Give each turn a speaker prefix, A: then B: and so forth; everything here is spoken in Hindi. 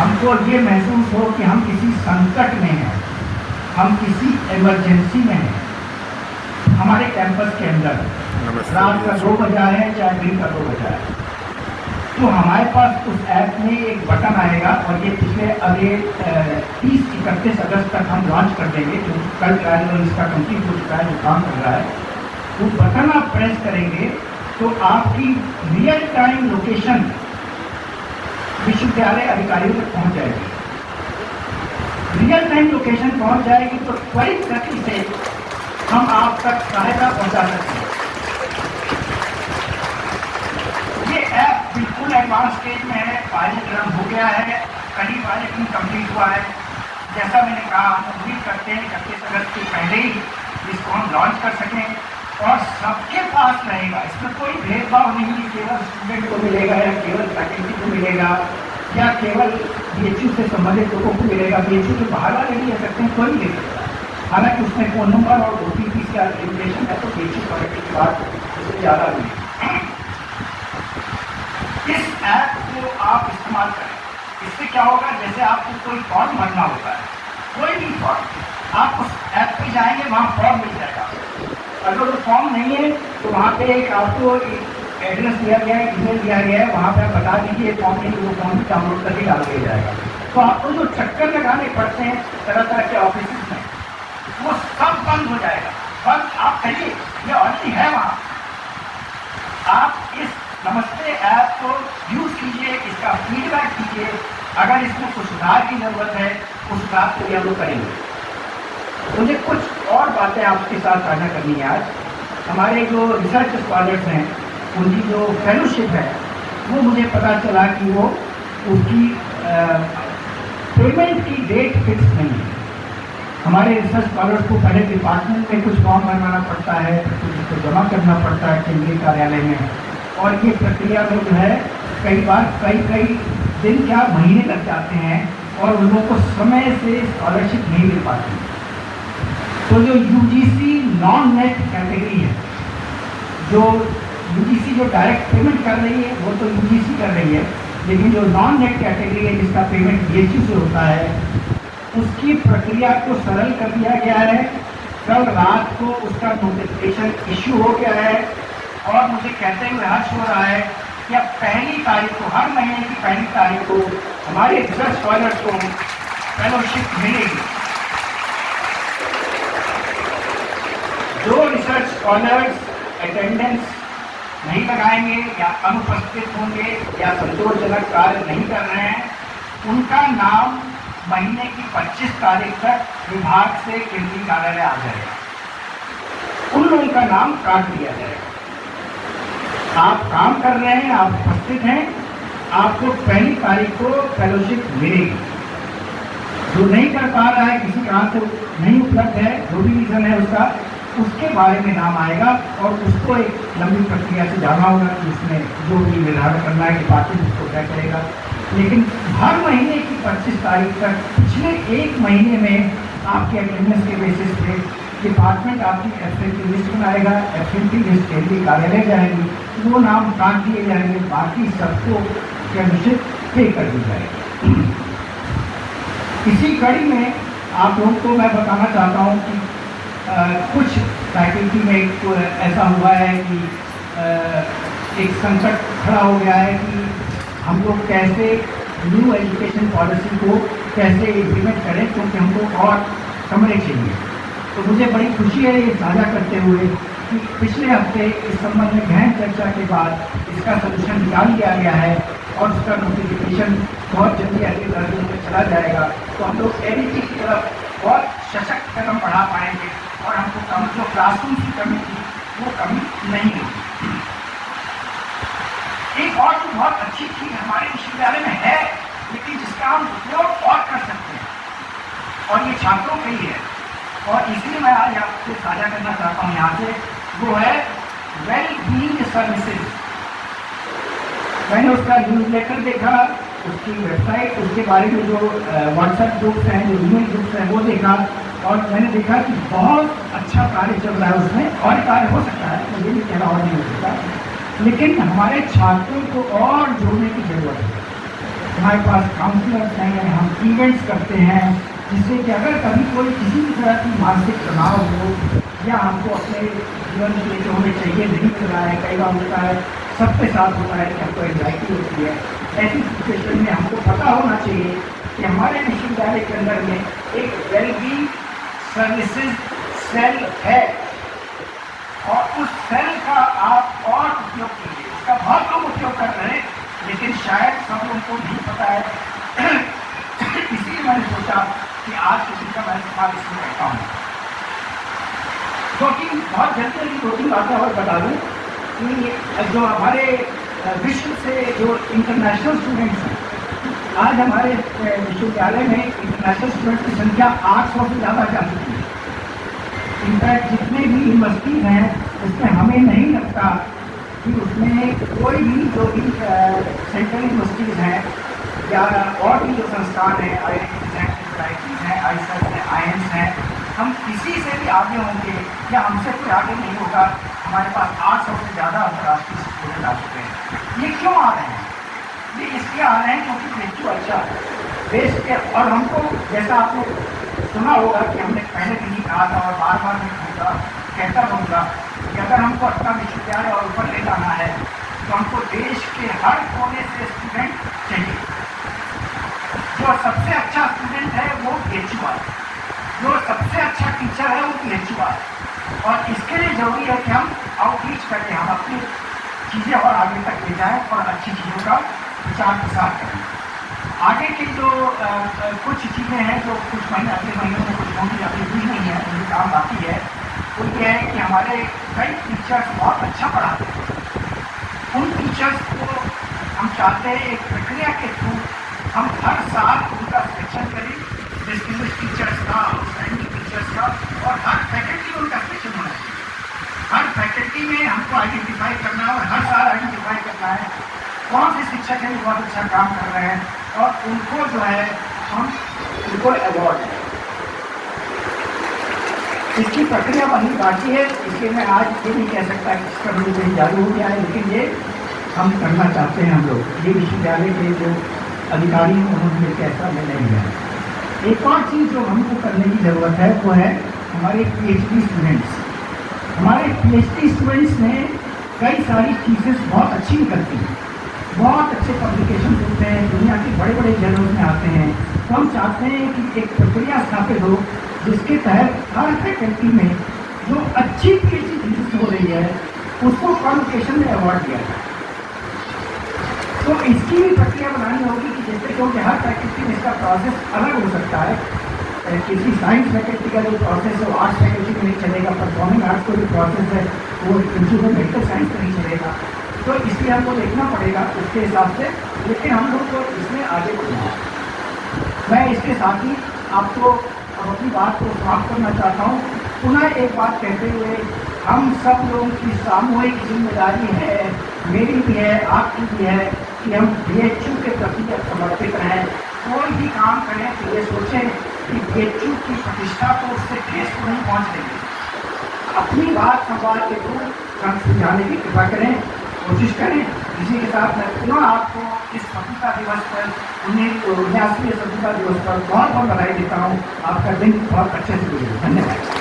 A: हमको ये महसूस हो कि हम किसी संकट में हैं, हम किसी इमरजेंसी में हैं, हमारे कैंपस के अंदर रात का 2 बजा है चाहे दिन का 2 बजा है, तो हमारे पास उस ऐप में एक बटन आएगा और ये पिछले अगले 30-31 अगस्त तक हम लॉन्च कर देंगे, जो कल ट्रायल इसका कंप्लीट हो चुका है, जो काम कर रहा है। वो बटन आप प्रेस करेंगे तो आपकी रियल टाइम लोकेशन विश्वविद्यालय अधिकारियों तक पहुंच जाएगी। रियल टाइम लोकेशन पहुंच जाएगी तो त्वरित गति से हम आप तक सहायता पहुंचा सकते हैं। ये ऐप बिल्कुल एडवांस स्टेज में है, पायलट रन हो गया है, करीब पायलट कंप्लीट हुआ है। जैसा मैंने कहा, हम उम्मीद करते हैं 31 अगस्त के पहले ही इसको हम लॉन्च कर सकें और सबके पास रहेगा। इसमें कोई भेदभाव नहीं है, केवल स्टूडेंट को मिलेगा या केवल फैकल्टी को मिलेगा या केवल BHU से संबंधित लोगों को मिलेगा। BHU के बाहर वाले भी ले सकते हैं, कोई ले सकता है। हालांकि उसमें फ़ोन नंबर और OTP का लिमिटेशन है, तो BHU क्वालिटी की बात उससे ज़्यादा नहीं। इस ऐप को आप इस्तेमाल करें, इससे क्या होगा, जैसे आपको कोई फॉर्म भरना होता है, कोई भी फॉर्म, आप उस ऐप पे जाएंगे, वहाँ फॉर्म मिल जाएगा। अगर वो फॉर्म नहीं है तो वहाँ पे एक आपको एड्रेस दिया गया है, ईमेल दिया गया है, वहाँ पे आप बता दीजिए फॉर्म नहीं, वो फॉर्म डाउनलोड करके डाल दिया जाएगा। तो आपको जो चक्कर लगाने पड़ते हैं तरह तरह के ऑफिस में, वो सब बंद हो जाएगा। बस आप कहिए, ये ऑलरेडी है वहाँ। आप इस नमस्ते ऐप को यूज़ कीजिए, इसका फीडबैक कीजिए। अगर इसमें कुछ सुधार की ज़रूरत है, उस बात को हम लोग करेंगे। मुझे कुछ और बातें आपके साथ साझा करनी है आज। हमारे जो रिसर्च स्कॉलर्स हैं, उनकी जो फेलोशिप है, वो मुझे पता चला कि वो उसकी पेमेंट की डेट फिक्स नहीं है। हमारे रिसर्च स्कॉलर्स को पहले डिपार्टमेंट में कुछ फॉर्म भरवाना पड़ता है, फिर उसको जमा करना पड़ता है केंद्रीय कार्यालय में, और ये प्रक्रिया में जो है कई बार कई दिन क्या महीने लग जाते हैं और उन लोगों को समय से स्कॉलरशिप नहीं मिल पाती। तो जो UGC नॉन नेट कैटेगरी है, जो UGC जो डायरेक्ट पेमेंट कर रही है वो तो UGC कर रही है, लेकिन जो नॉन नेट कैटेगरी है जिसका पेमेंट BHU से होता है, उसकी प्रक्रिया को सरल कर दिया गया है। कल रात को उसका नोटिफिकेशन इश्यू हो गया है और मुझे कहते हुए हर्ष हो रहा है कि अब 1 तारीख को, हर महीने की 1 तारीख को हमारे रिसर्च स्कॉलर्स को फेलोशिप मिलेगी। जो रिसर्च स्कॉलर्स अटेंडेंस नहीं लगाएंगे या अनुपस्थित होंगे या संतोषजनक कार्य नहीं कर रहे हैं, उनका नाम महीने की 25 तारीख तक विभाग से केंद्रीय कार्यालय आ जाएगा। उन लोगों का नाम काट दिया जाएगा। आप काम कर रहे हैं, आप उपस्थित हैं, आपको 1 तारीख को फेलोशिप मिलेगी। जो नहीं कर पा रहा है, किसी कारण से नहीं उपलब्ध है, जो भी रीज़न है उसके बारे में नाम आएगा और उसको एक लंबी प्रक्रिया से जाना होगा कि इसमें जो भी निर्धारण करना है डिपार्टमेंट उसको तय करेगा। लेकिन हर महीने की 25 तारीख तक पिछले 1 महीने में आपके अटेंडेंस के बेसिस पे डिपार्टमेंट आपकी एब्सेंटी लिस्ट बनाएगा। एब्सेंटी लिस्ट केंद्रीय कार्यालय जाएगी, वो नाम काट दिए जाएंगे, बाकी सबको फेलोशिप पे कर दी जाएगी। इसी कड़ी में आप लोगों को मैं बताना चाहता हूँ कि कुछ फैकल्टी में ऐसा हुआ है कि एक संकट खड़ा हो गया है कि हम लोग कैसे न्यू एजुकेशन पॉलिसी को कैसे इम्प्लीमेंट करें, क्योंकि हमको और कमरे चाहिए। तो मुझे बड़ी खुशी है ये साझा करते हुए कि पिछले हफ्ते इस संबंध में गहन चर्चा के बाद इसका सोल्यूशन निकाल लिया गया है और उसका नोटिफिकेशन बहुत जल्दी अगले दर्जों में चला जाएगा। तो हम लोग एडिटी की तरफ बहुत सशक्त कदम बढ़ा पाएंगे और हमको जो क्लासरूम की कमी थी वो कमी नहीं होगी। एक और जो बहुत अच्छी चीज़ हमारे विश्वविद्यालय में है, लेकिन जिसका हम उपयोग और कर सकते हैं, और ये छात्रों के ही है, और इसलिए मैं आज आपसे साझा करना चाहता हूँ यहाँ से, वो है वेल बीइंग सर्विसेज। मैंने उसका न्यूज़लेटर देखा, उसकी वेबसाइट, उसके बारे में जो व्हाट्सएप ग्रुप्स हैं, जो ईमेल ग्रुप्स हैं, वो देखा और मैंने देखा कि बहुत अच्छा कार्य चल रहा है उसमें। और कार्य हो सकता है, मुझे भी कहना और नहीं हो सकता, लेकिन हमारे छात्रों को और जोड़ने की जरूरत है। हमारे पास काउंसलर्स हैं, हम इवेंट्स करते हैं, जिससे कि अगर कभी कोई किसी भी तरह की मानसिक तनाव हो या हमको अपने जीवन के जो हमें चाहिए नहीं मिल रहा है, कई बार होता है सबके साथ होता है कि हमको एंजाइटी होती है, ऐसी सिचुएशन में हमको पता होना चाहिए कि हमारे विश्वविद्यालय के अंदर में एक वेलबींग सर्विसेज सेल है और उस सेल का आप और उपयोग कीजिए। उसका बहुत लोग उपयोग कर रहे हैं, लेकिन शायद सब लोगों को नहीं पता है। इसलिए मैंने सोचा कि आज किसी का मैं इस्तेमाल इसमें करता हूँ, क्योंकि बहुत जल्दी दो तीन बातें और बता दूँ कि जो हमारे विश्व से जो इंटरनेशनल स्टूडेंट्स हैं, आज हमारे विश्वविद्यालय में इंटरनेशनल स्टूडेंट्स की संख्या 800 से ज़्यादा जा चुकी है। इनफैक्ट जितने भी यूनिवर्सिटीज़ हैं उसमें हमें नहीं लगता कि उसमें कोई भी जो भी सेंट्रल यूनिवर्सिटीज़ हैं या और भी जो संस्थान हैं, IITs हैं, IITs हैं, IISER हैं, IIMs हैं, हम किसी से भी आगे होंगे या हमसे कोई आगे नहीं होगा। हमारे पास 800 से ज़्यादा अंतर्राष्ट्रीय स्टूडेंट आ चुके हैं। ये क्यों आ रहे हैं? ये इसलिए आ रहे हैं क्योंकि देश जो अच्छा देश के, और हमको जैसा आपने सुना होगा कि हमने पहले भी नहीं कहा था और बार बार मैं कहता रहूँगा कि अगर हमको अपना विश्वविद्यालय और ऊपर ले जाना है तो हमको देश के हर कोने से स्टूडेंट चाहिए। जो सबसे अच्छा स्टूडेंट है वो PhD वाला, जो सबसे अच्छा टीचर है वो PhD वाला, और इसके लिए ज़रूरी है कि हम आउटरीच करें, हम अपनी चीज़ें और आगे तक ले जाएँ और अच्छी चीज़ों का विचार प्रसार करें। आगे की जो कुछ चीज़ें हैं जो कुछ महीने अगले महीनों में कुछ होंगी, अभी हुई नहीं है, उनकी काम बाकी है, वो ये है कि हमारे कई टीचर्स बहुत अच्छा पढ़ाते हैं। उन टीचर्स को हम चाहते हैं एक प्रक्रिया के थ्रू हम हर साल उनका सिलेक्शन करें, डिस्टिंग्विश्ड टीचर्स का, आउटस्टैंडिंग टीचर्स का, और हर फैकल्टी में उनका सिलेक्शन होना चाहिए। हर फैकल्टी में हमको आइडेंटिफाई करना है और हर साल आइडेंटिफाई करना है कौन से शिक्षक हैं जो बहुत अच्छा काम कर रहे हैं, और उनको जो है हम उनको अवार्ड दें। इसकी प्रक्रिया वही बाकी है, इसलिए मैं आज ये नहीं कह सकता कि इसका मुझे कहीं जारी हो गया है, लेकिन ये हम करना चाहते हैं। हम लोग ये विश्वविद्यालय के जो अधिकारी हैं उन्होंने कैसा निर्णय लिया है। एक और चीज़ जो हमको करने की ज़रूरत है वो है हमारे PhD स्टूडेंट्स। हमारे PhD स्टूडेंट्स में कई सारी चीज़ें बहुत अच्छी निकलती हैं, बहुत अच्छे पब्लिकेशन होते हैं, दुनिया के बड़े बड़े जर्नल्स में आते हैं। तो हम चाहते हैं कि एक प्रक्रिया स्थापित हो जिसके तहत हर फैकल्टी में जो अच्छी PhD थीसिस हो रही है उसको कॉन्वोकेशन में अवार्ड दिया जाए। तो इसकी भी प्रक्रिया बनानी होगी कि जैसे क्योंकि हर फैकल्टी में इसका प्रोसेस अलग हो सकता है। किसी साइंस फैकल्टी का जो प्रोसेस है वो आर्ट्स फैकल्टी में नहीं चलेगा, परफॉर्मिंग आर्ट्स को जो प्रोसेस है वो इंस्टीट्यूट मेडिकल साइंस में नहीं चलेगा। तो इसलिए हमको देखना पड़ेगा उसके हिसाब से, लेकिन हम लोग को इसमें आगे बढ़ना है। मैं इसके साथ ही आपको अपनी बात को समाप्त करना चाहता हूँ। पुनः एक बात कहते हुए, हम सब लोगों की सामूहिक जिम्मेदारी है, मेरी भी है, आपकी भी है, कि हम BHU के प्रति समर्पित रहें। कोई भी काम करें तो ये सोचें कि BHU की प्रतिष्ठा को उससे ठेस को नहीं पहुँच देंगे। अपनी बात संवाद के थ्रू हम सुलझाने की कृपा करें, कोशिश करें। इसी के साथ मैं पुनः आपको इस स्वतंत्रता दिवस पर 1989वें स्वतंत्रता दिवस पर बहुत बहुत बधाई देता हूँ। आपका दिन बहुत अच्छे से गुजरे। धन्यवाद।